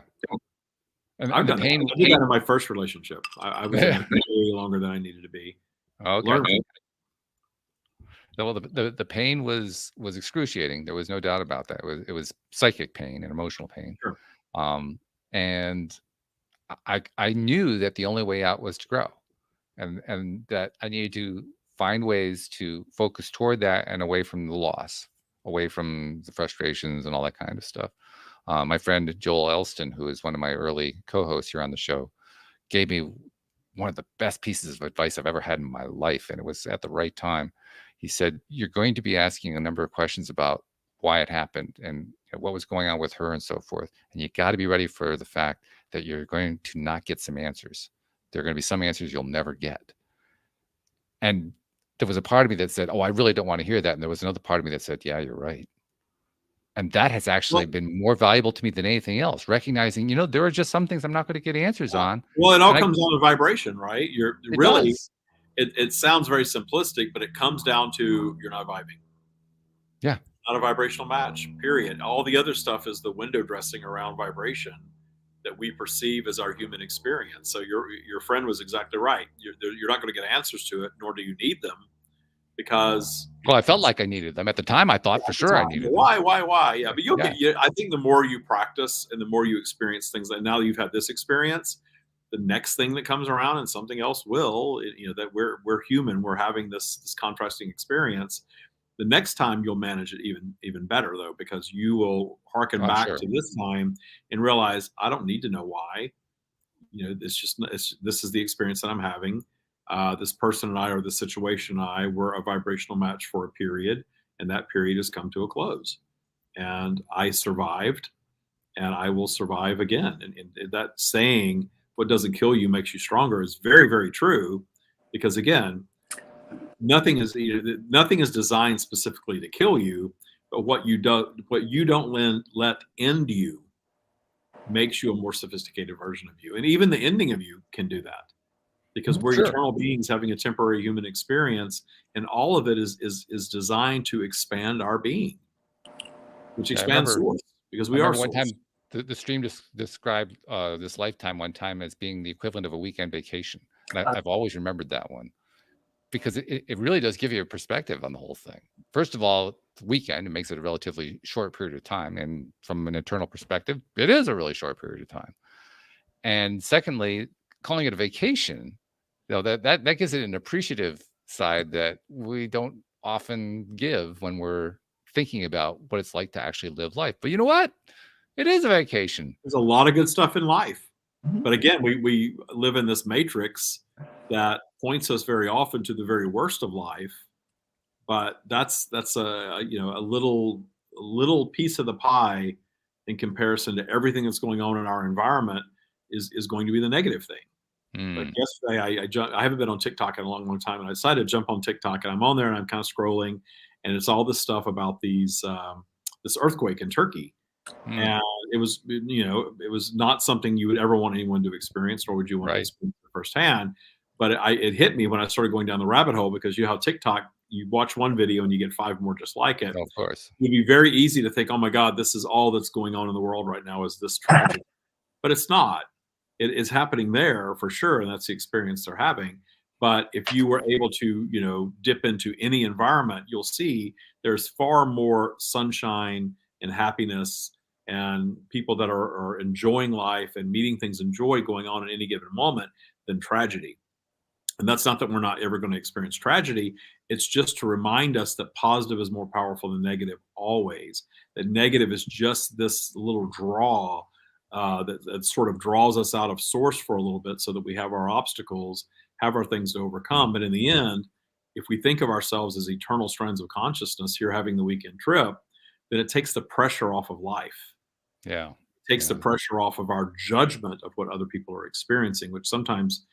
And I've done that. I did that in my first relationship. I was in it way longer than I needed to be. Okay. Well, the pain was excruciating. There was no doubt about that. It was psychic pain and emotional pain. Sure. And I knew that the only way out was to grow, and that I needed to find ways to focus toward that and away from the loss, away from the frustrations and all that kind of stuff. My friend Joel Elston, who is one of my early co-hosts here on the show, gave me one of the best pieces of advice I've ever had in my life, and it was at the right time. He said, you're going to be asking a number of questions about why it happened and what was going on with her and so forth. And you got to be ready for the fact that you're going to not get some answers. There are going to be some answers you'll never get. And there was a part of me that said, oh, I really don't want to hear that. And there was another part of me that said, yeah, you're right. And that has actually Well, been more valuable to me than anything else, recognizing, there are just some things I'm not going to get answers on. well, it all And comes down to vibration, right? it Really, does. it sounds very simplistic, but it comes down to you're not vibing. Yeah. Not a vibrational match, period. All the other stuff is the window dressing around vibration that we perceive as our human experience. So your friend was exactly right. You're not going to get answers to it, nor do you need them, because Well, I felt like I needed them. At the time, I thought for sure I needed them. Why? Yeah, but you'll Yeah. get. I think the more you practice and the more you experience things, like now that you've had this experience, the next thing that comes around and something else will. That we're human. We're having this contrasting experience. The next time you'll manage it even better, though, because you will harken back sure. to this time and realize I don't need to know why. This is the experience that I'm having. This person and I, or the situation and I, were a vibrational match for a period, and that period has come to a close. And I survived, and I will survive again. And that saying, "What doesn't kill you makes you stronger," is very, very true, because again, nothing is designed specifically to kill you, but what you don't let end you makes you a more sophisticated version of you. And even the ending of you can do that, because we're Sure. eternal beings having a temporary human experience, and all of it is designed to expand our being, which expands source, because we are one source. time the stream described this lifetime one time as being the equivalent of a weekend vacation. And I've always remembered that one, because it really does give you a perspective on the whole thing. First of all, the weekend, it makes it a relatively short period of time. And from an eternal perspective, it is a really short period of time. And secondly, calling it a vacation, that gives it an appreciative side that we don't often give when we're thinking about what it's like to actually live life. But you know what? It is a vacation. There's a lot of good stuff in life. But again, we live in this matrix that points us very often to the very worst of life. But that's a little piece of the pie in comparison to everything that's going on in our environment is going to be the negative thing. Like yesterday, I haven't been on TikTok in a long, long time, and I decided to jump on TikTok, and I'm on there and I'm kind of scrolling, and it's all this stuff about this earthquake in Turkey. And it was not something you would ever want anyone to experience, nor would you want to experience it firsthand. But it hit me when I started going down the rabbit hole, because you have TikTok, you watch one video and you get 5 more just like it. Of course. It'd be very easy to think, oh my God, this is all that's going on in the world right now, is this tragedy. But it's not. It is happening there for sure, and that's the experience they're having. But if you were able to, dip into any environment, you'll see there's far more sunshine and happiness and people that are enjoying life and meeting things in joy going on at any given moment than tragedy. And that's not that we're not ever going to experience tragedy. It's just to remind us that positive is more powerful than negative always. That negative is just this little draw that sort of draws us out of source for a little bit, so that we have our obstacles, have our things to overcome. But in the end, if we think of ourselves as eternal strands of consciousness here having the weekend trip, then it takes the pressure off of life. Yeah. It takes the pressure off of our judgment of what other people are experiencing, which sometimes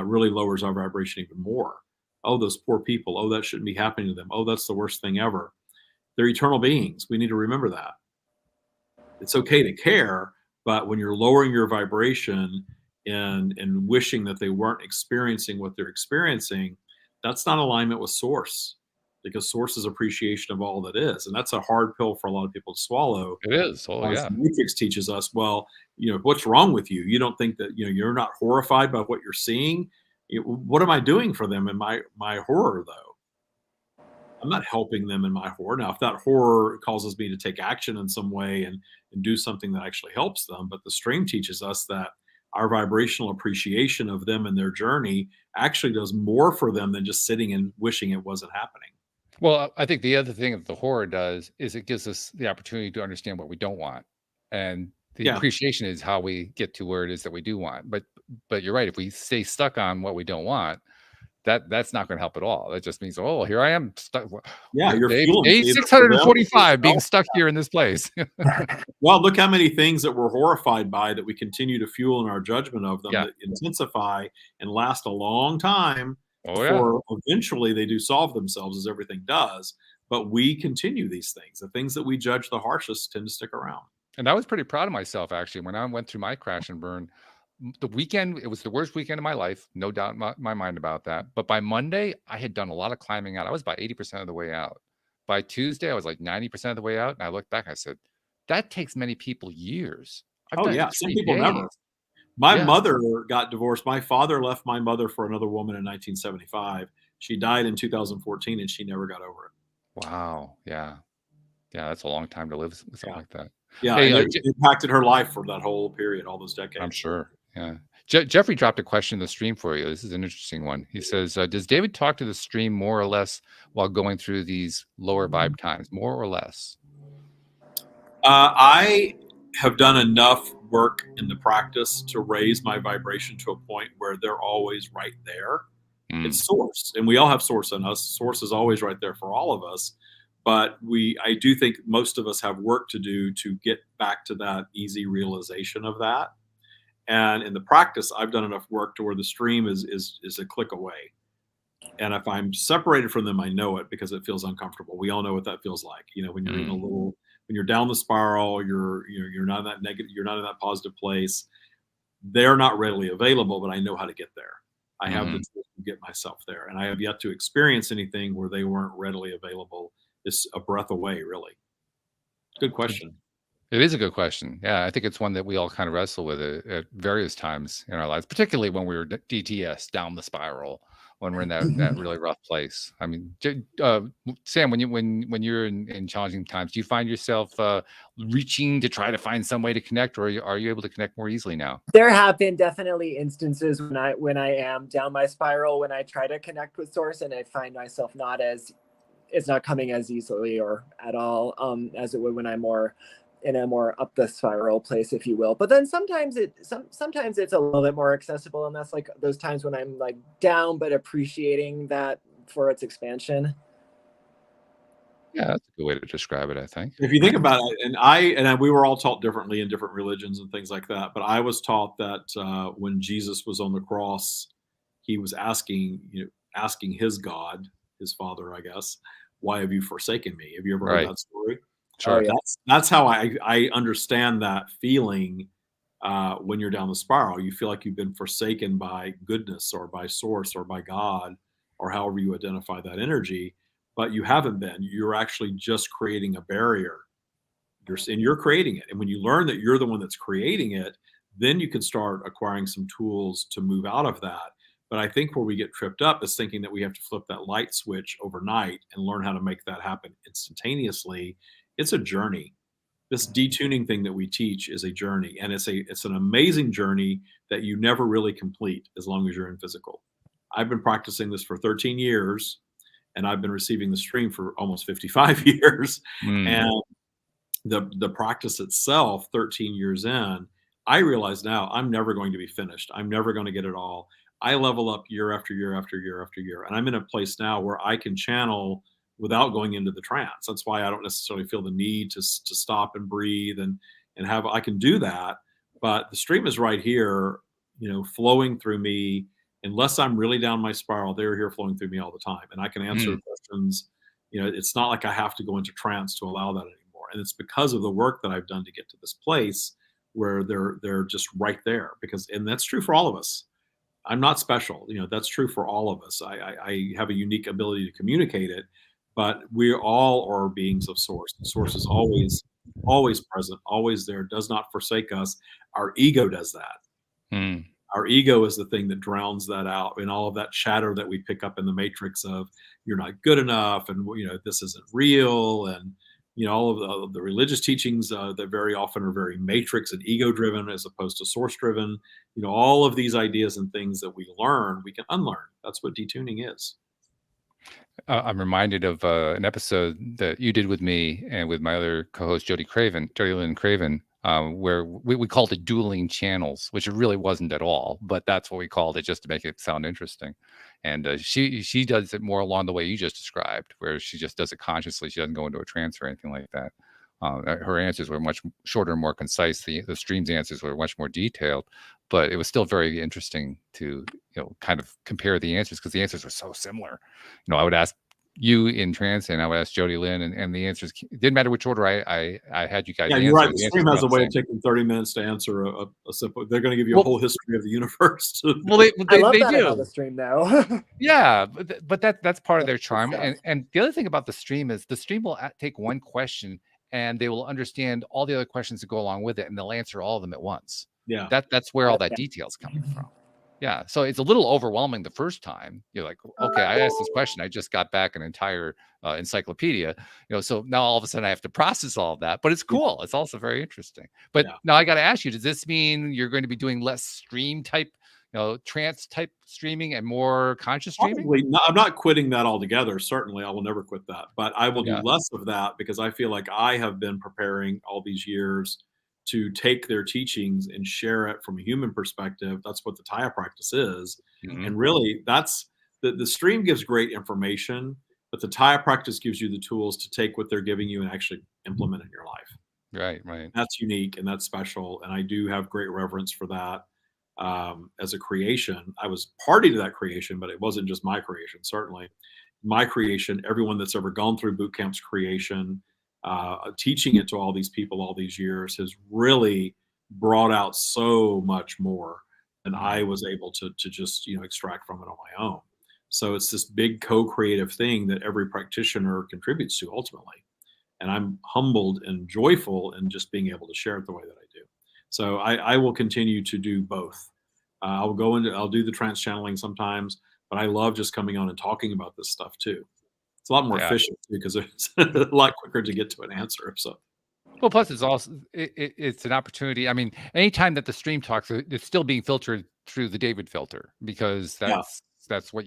really lowers our vibration even more. Oh, those poor people. Oh, that shouldn't be happening to them. Oh, that's the worst thing ever. They're eternal beings. We need to remember that. It's okay to care, but when you're lowering your vibration and wishing that they weren't experiencing what they're experiencing, that's not alignment with source, because source is appreciation of all that is. And that's a hard pill for a lot of people to swallow. It is. Oh, yeah. The Matrix teaches us, well, what's wrong with you? You don't think that, you're not horrified by what you're seeing. What am I doing for them in my horror, though? I'm not helping them in my horror. Now, if that horror causes me to take action in some way and do something that actually helps them, but the stream teaches us that our vibrational appreciation of them and their journey actually does more for them than just sitting and wishing it wasn't happening. Well, I think the other thing that the horror does is it gives us the opportunity to understand what we don't want. And the appreciation is how we get to where it is that we do want. But you're right. If we stay stuck on what we don't want, that's not going to help at all. That just means, oh, here I am stuck. Yeah, you're Day fueling either for them or 645 being yourself. stuck here in this place. Well, look how many things that we're horrified by that we continue to fuel in our judgment of them Yeah. that intensify and last a long time Oh yeah. before eventually they do solve themselves, as everything does. But we continue these things. The things that we judge the harshest tend to stick around. And I was pretty proud of myself actually when I went through my crash and burn. The weekend, it was the worst weekend of my life, no doubt in my mind about that. But by Monday, I had done a lot of climbing out. I was about 80% of the way out. By Tuesday, I was like 90% of the way out. And I looked back, I said, that takes many people years. I've Oh done it yeah, in some 3 people days. never. My Yeah. mother got divorced. My father left my mother for another woman in 1975. She died in 2014, and she never got over it. Wow. Yeah. Yeah. That's a long time to live with something Yeah. like that. Yeah, Hey, and it impacted her life for that whole period, all those decades. I'm sure. Yeah. Jeffrey dropped a question in the stream for you. This is an interesting one. He says, does David talk to the stream more or less while going through these lower vibe times? More or less? I have done enough work in the practice to raise my vibration to a point where they're always right there. It's source, and we all have source in us. Source is always right there for all of us. But I do think most of us have work to do to get back to that easy realization of that. And in the practice, I've done enough work to where the stream is a click away. And if I'm separated from them, I know it because it feels uncomfortable. We all know what that feels like. You know, when you're in when you're down the spiral, you're not in that negative, you're not in that positive place. They're not readily available, but I know how to get there. I have the tools to get myself there, and I have yet to experience anything where they weren't readily available. It's a breath away, really. Good question. It is a good question. Yeah, I think it's one that we all kind of wrestle with at various times in our lives, particularly when we were DTS, down the spiral, when we're in that really rough place. I mean, Sam, when you're in challenging times, do you find yourself reaching to try to find some way to connect, or are you able to connect more easily now? There have been definitely instances when I am down my spiral, when I try to connect with source and I find myself it's not coming as easily or at all as it would when I'm more in a more up the spiral place, if you will. But then sometimes it's a little bit more accessible, and that's like those times when I'm like down but appreciating that for its expansion. Yeah, that's a good way to describe it, I think. If you think about it, and we were all taught differently in different religions and things like that. But I was taught that when Jesus was on the cross, he was asking his God, his Father, I guess, why have you forsaken me? Have you ever heard that story? Sure. Oh, yeah. That's how I understand that feeling when you're down the spiral. You feel like you've been forsaken by goodness or by source or by God or however you identify that energy, but you haven't been. You're actually just creating a barrier. You're creating it. And when you learn that you're the one that's creating it, then you can start acquiring some tools to move out of that. But I think where we get tripped up is thinking that we have to flip that light switch overnight and learn how to make that happen instantaneously. It's a journey. This detuning thing that we teach is a journey, and it's an amazing journey that you never really complete as long as you're in physical. I've been practicing this for 13 years, and I've been receiving the stream for almost 55 years. And the practice itself, 13 years in, I realize now I'm never going to be finished. I'm never going to get it all. I level up year after year after year after year, and I'm in a place now where I can channel without going into the trance. That's why I don't necessarily feel the need to stop and breathe and have. I can do that, but the stream is right here, flowing through me. Unless I'm really down my spiral, they're here flowing through me all the time, and I can answer questions. It's not like I have to go into trance to allow that anymore, and it's because of the work that I've done to get to this place where they're just right there. And that's true for all of us. I'm not special. That's true for all of us. I have a unique ability to communicate it, but we all are beings of source. The source is always present, always there, does not forsake us. Our ego does that. Our ego is the thing that drowns that out, and all of that chatter that we pick up in the matrix of you're not good enough, and this isn't real, and all of the religious teachings that very often are very matrix and ego driven as opposed to source driven. All of these ideas and things that we learn, we can unlearn. That's what detuning is. I'm reminded of an episode that you did with me and with my other co-host Jody Lynn Craven where we called it dueling channels, which it really wasn't at all, but that's what we called it just to make it sound interesting. And she does it more along the way you just described, where she just does it consciously. She doesn't go into a trance or anything like that. Her answers were much shorter and more concise. The stream's answers were much more detailed, but it was still very interesting to kind of compare the answers because the answers were so similar. I would ask you in trance, and I would ask Jody Lynn, and the answers it didn't matter which order I had you guys Yeah, answer. you're right. The The answers stream were has all a the way of same. taking 30 minutes to answer a simple. They're going to give you a Well, whole history of the universe. well, I love they that about the do. stream, though. Yeah, but that's part of their That's good charm. stuff. And the other thing about the stream is the stream will take one question and they will understand all the other questions that go along with it, and they'll answer all of them at once. Yeah. That's where all that Yeah. detail's coming from. Yeah, so it's a little overwhelming the first time. You're like, okay, I asked this question, I just got back an entire encyclopedia. So now all of a sudden I have to process all of that. But it's cool. It's also very interesting. But Yeah. now I got to ask you: does this mean you're going to be doing less stream type, trance type streaming and more conscious streaming? Probably not. I'm not quitting that altogether. Certainly, I will never quit that. But I will do Yeah. less of that because I feel like I have been preparing all these years to take their teachings and share it from a human perspective. That's what the Taya practice is. Mhm. And really, that's the stream gives great information, but the Taya practice gives you the tools to take what they're giving you and actually implement it in your life. Right. That's unique and that's special. And I do have great reverence for that. As a creation, I was party to that creation, but it wasn't just my creation. Certainly, my creation. Everyone that's ever gone through boot camp's creation, teaching it to all these people all these years has really brought out so much more than I was able to just extract from it on my own. So it's this big co-creative thing that every practitioner contributes to ultimately, and I'm humbled and joyful in just being able to share it the way that I do. So I will continue to do both. I'll do the trance channeling sometimes, but I love just coming on and talking about this stuff too. It's a lot more Yeah. efficient because it's a lot quicker to get to an answer. So Well, plus it's also it's an opportunity. I mean, anytime that the stream talks, it's still being filtered through the David filter because yeah, that's what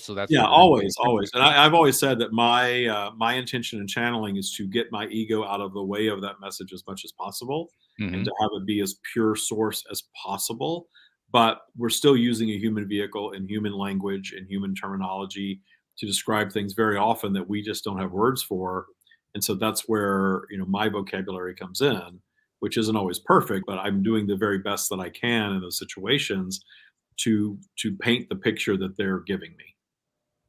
So that's yeah, what we're going to be always. And I've always said that my intention in channeling is to get my ego out of the way of that message as much as possible, and to have it be as pure source as possible. But we're still using a human vehicle and human language and human terminology to describe things very often that we just don't have words for. And so that's where my vocabulary comes in, which isn't always perfect, but I'm doing the very best that I can in those situations to paint the picture that they're giving me.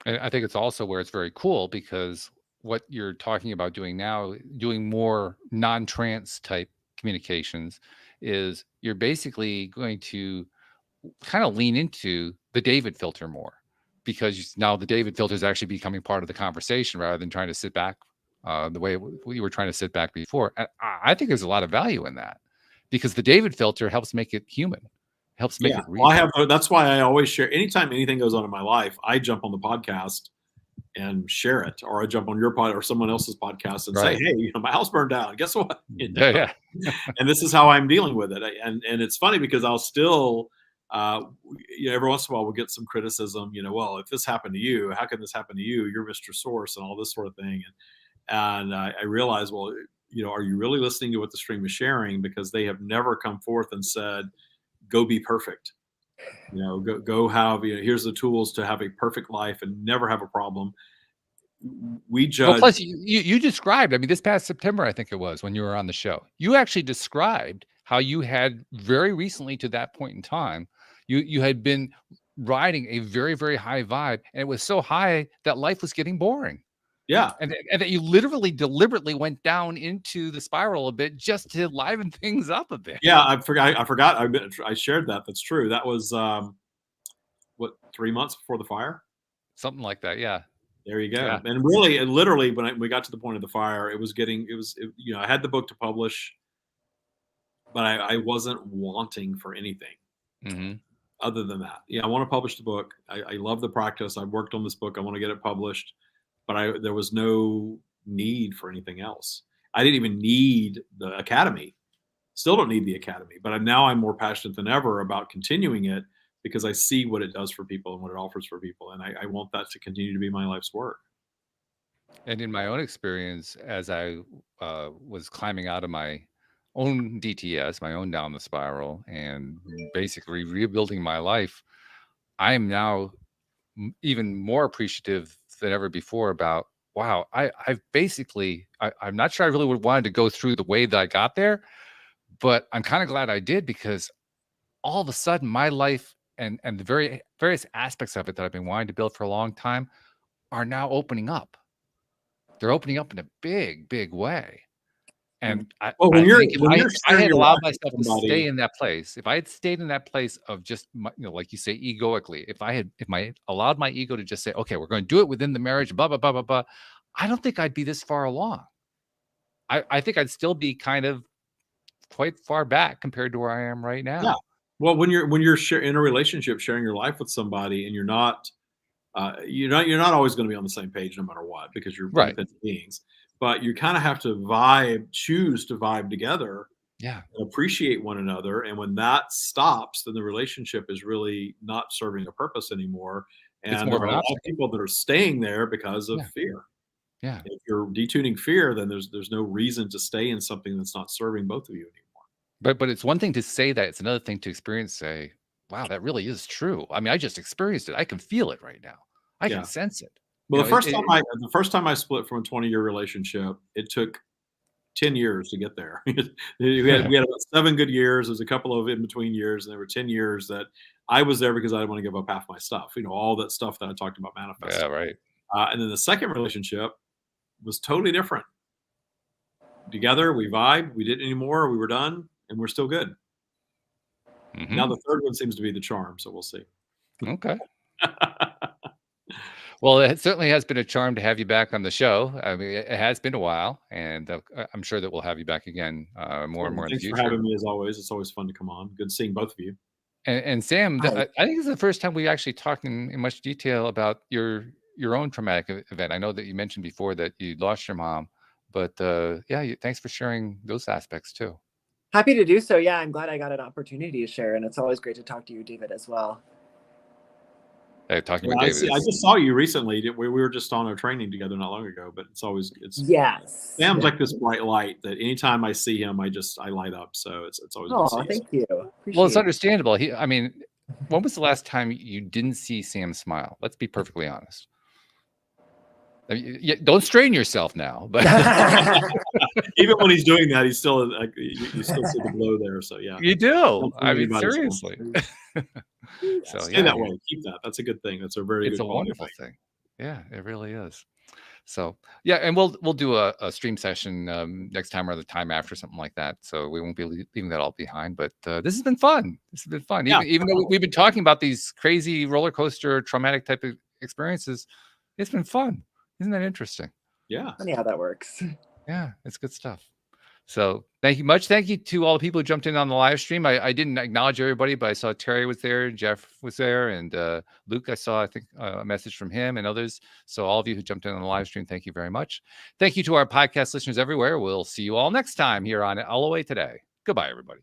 And I think it's also where it's very cool because what you're talking about doing now, doing more non-trance type communications, is you're basically going to kind of lean into the David filter more because now the David filter is actually becoming part of the conversation rather than trying to sit back the way we were trying to sit back before. And I think there's a lot of value in that because the David filter helps make it human, helps make Yeah, it well, real. that's why I always share. Anytime anything goes on in my life, I jump on the podcast and share it, or I jump on your pod or someone else's podcast and say, Right. "Hey, my house burned down. Guess what?" Yeah. And this is how I'm dealing with it. And it's funny because I'll still, every once in a while we'll get some criticism. Well, if this happened to you, how can this happen to you? You're Mr. Source and all this sort of thing. And I realize, well, are you really listening to what the stream is sharing? Because they have never come forth and said, "Go be perfect." Go have, here's the tools to have a perfect life and never have a problem. We Well, judge. plus you described, I mean, this past September, I think it was when you were on the show, you actually described how you had very recently to that point in time, you had been riding a very, very high vibe, and it was so high that life was getting boring. Yeah. And that you literally deliberately went down into the spiral a bit just to liven things up a bit. Yeah. I forgot. I shared that. That's true. That was, what, 3 months before the fire? Something like that. Yeah. There you go. Yeah. And really, and literally, when we got to the point of the fire, I had the book to publish, but I wasn't wanting for anything Hmm. other than that. Yeah, I want to publish the book. I love the practice. I've worked on this book. I want to get it published, but there was no need for anything else. I didn't even need the academy. Still don't need the academy, but now I'm more passionate than ever about continuing it because I see what it does for people and what it offers for people, and I want that to continue to be my life's work. And in my own experience, as I was climbing out of my own DTS, my own down the spiral, and basically rebuilding my life, I am now even more appreciative than ever before about, wow, I've basically, I'm not sure I really would wanted to go through the way that I got there, but I'm kind of glad I did, because all of a sudden my life and the various aspects of it that I've been wanting to build for a long time are now opening up. They're opening up in a big, big way. And Well, I think when you're if I sharing had your allowed life with myself to stay somebody, in that place, if I had stayed in that place of just like you say, egoically, if my allowed my ego to just say, okay, we're going to do it within the marriage, blah, blah, blah, blah, blah, I don't think I'd be this far along. I think I'd still be kind of quite far back compared to where I am right yeah. now. Well, when you're in a relationship, sharing your life with somebody, and you're not always going to be on the same page no matter what, because you're Right. independent beings. But you kind of have to choose to vibe together Yeah. and appreciate one another. And when that stops, then the relationship is really not serving a purpose anymore. It's And more there of are an a lot of obstacle. people that are staying there because of Yeah. fear. Yeah. If you're detuning fear, then there's no reason to stay in something that's not serving both of you anymore. But it's one thing to say that, it's another thing to experience, say, wow, that really is true. I mean, I just experienced it. I can feel it right now. I can Yeah. sense it. Well, the first time I split from a 20-year relationship, it took 10 years to get there. we had about 7 good years. There's a couple of in between years, and there were 10 years that I was there because I didn't want to give up half my stuff. All that stuff that I talked about Yeah, manifesting. right. And then the second relationship was totally different. Together, we vibed. We didn't anymore. We were done, and we're still good. Now the third one seems to be the charm, so we'll see. Okay. Well, it certainly has been a charm to have you back on the show. I mean, it has been a while, and I'm sure that we'll have you back again more and more in the Thanks for future. having me as always. It's always fun to come on. Good seeing both of you. And Sam, Hi. I think this is the first time we actually talked in much detail about your own traumatic event. I know that you mentioned before that you lost your mom, but yeah, thanks for sharing those aspects too. Happy to do so. Yeah, I'm glad I got an opportunity to share, and it's always great to talk to you, David, as well. Talking Yeah, with David. I just saw you recently. We were just on our training together not long ago, but Yes. Sam's like this bright light that anytime I see him, I light up. So it's always good to see thank you. Well, it's understandable. I mean, when was the last time you didn't see Sam smile? Let's be perfectly honest. I mean, don't strain yourself now, but even when he's doing that, he's still like, you still see the glow there. So yeah, you do. I mean, seriously. So stay that way. Keep that. That's a good thing. That's a very good. It's a wonderful thing. Yeah, it really is. So yeah, and we'll do a stream session next time or the time after, something like that. So we won't be leaving that all behind. But this has been fun. This has been fun. Yeah. Even though we've been talking about these crazy roller coaster, traumatic type of experiences, it's been fun. Isn't that interesting? Yeah. Funny how that works. Yeah, it's good stuff. So thank you much. Thank you to all the people who jumped in on the live stream. I didn't acknowledge everybody, but I saw Terry was there, Jeff was there, and Luke, I saw, I think, a message from him and others. So all of you who jumped in on the live stream, thank you very much. Thank you to our podcast listeners everywhere. We'll see you all next time here on LOA Today. Goodbye, everybody.